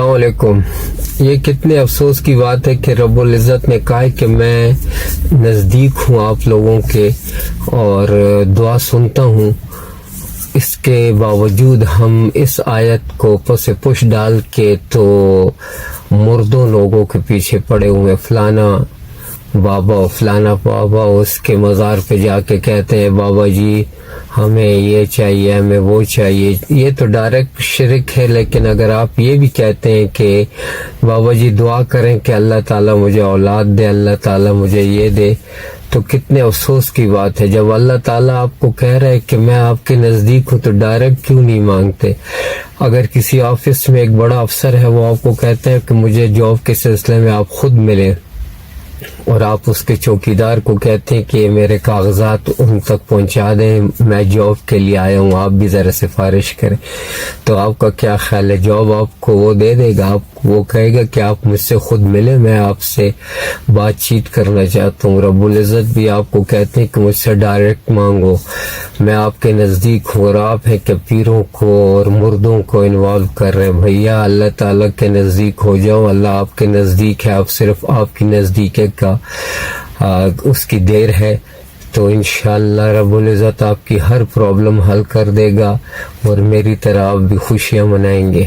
السلام علیکم۔ یہ کتنے افسوس کی بات ہے کہ رب العزت نے کہا کہ میں نزدیک ہوں آپ لوگوں کے اور دعا سنتا ہوں، اس کے باوجود ہم اس آیت کو پس پش ڈال کے تو مردوں لوگوں کے پیچھے پڑے ہوئے، فلانا بابا اس کے مزار پہ جا کے کہتے ہیں بابا جی ہمیں یہ چاہیے، ہمیں وہ چاہیے۔ یہ تو ڈائریکٹ شرک ہے، لیکن اگر آپ یہ بھی کہتے ہیں کہ بابا جی دعا کریں کہ اللہ تعالیٰ مجھے اولاد دے، اللہ تعالیٰ مجھے یہ دے، تو کتنے افسوس کی بات ہے۔ جب اللہ تعالیٰ آپ کو کہہ رہا ہے کہ میں آپ کے نزدیک ہوں تو ڈائریکٹ کیوں نہیں مانگتے؟ اگر کسی آفس میں ایک بڑا افسر ہے، وہ آپ کو کہتے ہیں کہ مجھے جاب کے سلسلے میں آپ خود ملیں، اور آپ اس کے چوکیدار کو کہتے ہیں کہ میرے کاغذات ان تک پہنچا دیں، میں جاب کے لیے آیا ہوں، آپ بھی ذرا سفارش کریں، تو آپ کا کیا خیال ہے؟ جاب آپ کو وہ دے دے گا؟ آپ وہ کہے گا کہ آپ مجھ سے خود ملیں، میں آپ سے بات چیت کرنا چاہتا ہوں۔ رب العزت بھی آپ کو کہتے ہیں کہ مجھ سے ڈائریکٹ مانگو، میں آپ کے نزدیک ہوں، اور آپ ہیں کہ پیروں کو اور مردوں کو انوالو کر رہے ہیں۔ بھیا اللہ تعالیٰ کے نزدیک ہو جاؤ، اللہ آپ کے نزدیک ہے، آپ صرف آپ کی نزدیک کا اس کی دیر ہے، تو انشاءاللہ رب العزت آپ کی ہر پرابلم حل کر دے گا، اور میری طرح آپ بھی خوشیاں منائیں گے۔